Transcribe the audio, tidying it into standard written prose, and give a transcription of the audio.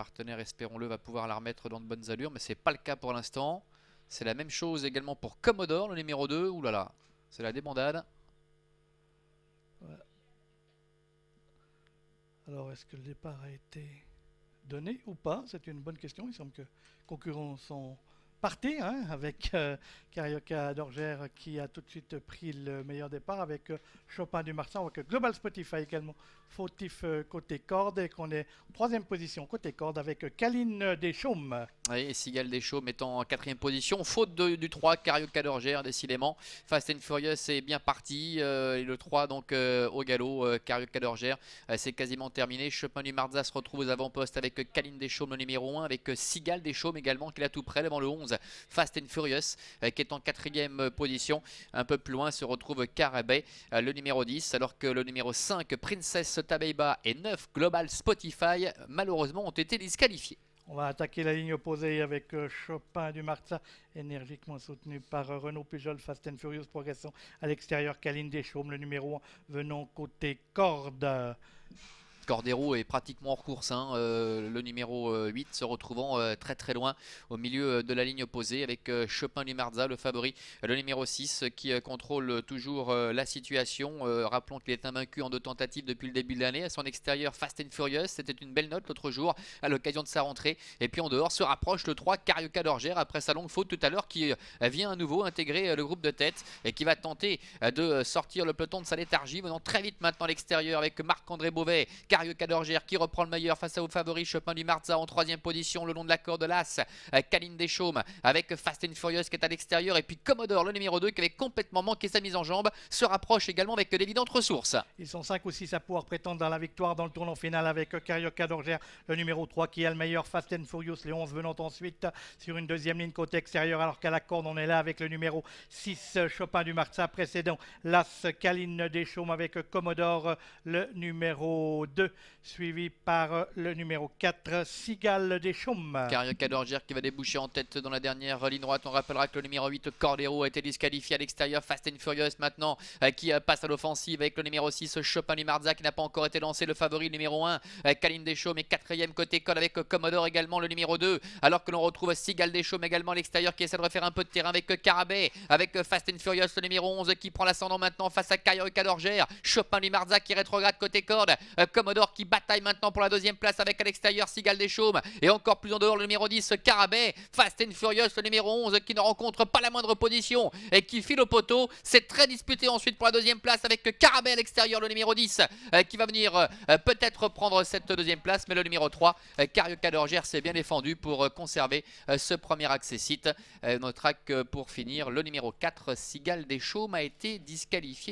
Partenaire, espérons-le, va pouvoir la remettre dans de bonnes allures, mais c'est pas le cas pour l'instant. C'est la même chose également pour Commodore, le numéro 2. Ouh là là, c'est la débandade. Ouais. Alors, est-ce que le départ a été donné ou pas? C'est une bonne question. Il semble que les concurrents sont partis, hein, avec Carioca d'Orgère qui a tout de suite pris le meilleur départ, avec Chopin du Marsan, avec Global Spotify également fautif côté corde, et qu'on est en troisième position côté corde avec Kaline Deschaumes. Oui, et Sigal Deschaux mettant en quatrième position. Faute du 3, Carioca d'Orgère, décidément. Fast and Furious est bien parti. Et le 3, donc au galop, Carioca d'Orgère, c'est quasiment terminé. Chopin du Marza se retrouve aux avant-postes avec Kaline Deschaumes, le numéro 1, avec Sigal Deschaumes également, qui est là tout près devant le 11. Fast and Furious, qui est en quatrième position. Un peu plus loin se retrouve Carabé, le numéro 10, alors que le numéro 5, Princess Tabeiba, et 9, Global Spotify, malheureusement ont été disqualifiés. On va attaquer la ligne opposée avec Chopin du Marza, énergiquement soutenu par Renaud Pujol, Fast and Furious, progression à l'extérieur, Kaline Deschaumes, le numéro 1, venant côté corde. Cordero est pratiquement en course, hein. Le numéro 8 se retrouvant très très loin au milieu de la ligne opposée avec Chopin du Marza, le favori, le numéro 6 qui contrôle toujours la situation. Rappelons qu'il est invaincu en 2 tentatives depuis le début de l'année. À son extérieur, Fast and Furious, c'était une belle note l'autre jour à l'occasion de sa rentrée. Et puis en dehors se rapproche le 3, Carioca d'Orgère, après sa longue faute tout à l'heure, qui vient à nouveau intégrer le groupe de tête et qui va tenter de sortir le peloton de sa léthargie, venant très vite maintenant à l'extérieur avec Marc-André Beauvais, Carioca d'Orgère qui reprend le meilleur face au favori Chopin du Marza en troisième position le long de la corde l'As, Kaline Deschaumes avec Fast and Furious qui est à l'extérieur, et puis Commodore le numéro 2 qui avait complètement manqué sa mise en jambe se rapproche également avec d'évidentes ressources. Ils sont 5 ou 6 à pouvoir prétendre dans la victoire dans le tournant final avec Carioca d'Orgère, le numéro 3 qui a le meilleur, Fast and Furious, les 11 venant ensuite sur une deuxième ligne côté extérieur, alors qu'à la corde on est là avec le numéro 6 Chopin du Marza précédent, l'As Kaline Deschaumes avec Commodore le numéro 2, suivi par le numéro 4 Sigal Deschaumes. Carioca d'Orgère qui va déboucher en tête dans la dernière ligne droite. On rappellera que le numéro 8 Cordero a été disqualifié à l'extérieur. Fast and Furious maintenant qui passe à l'offensive avec le numéro 6 Chopin du Marza qui n'a pas encore été lancé, le favori numéro 1 Kaline Deschaumes, et quatrième côté code avec Commodore également le numéro 2, alors que l'on retrouve Sigal Deschaumes également à l'extérieur qui essaie de refaire un peu de terrain avec Carabé, avec Fast and Furious le numéro 11 qui prend l'ascendant maintenant face à Carioca d'Orgère. Chopin du Marza qui rétrograde côté corde, Commodore qui bataille maintenant pour la deuxième place avec à l'extérieur Sigal Deschaumes, et encore plus en dehors le numéro 10 Carabé. Fast and Furious le numéro 11 qui ne rencontre pas la moindre position et qui file au poteau. C'est très disputé ensuite pour la deuxième place avec Carabé à l'extérieur, le numéro 10 qui va venir peut-être prendre cette deuxième place, mais le numéro 3 Carioca d'Orgère s'est bien défendu pour conserver ce premier accessite. Notera que pour finir le numéro 4 Sigal Deschaumes a été disqualifié.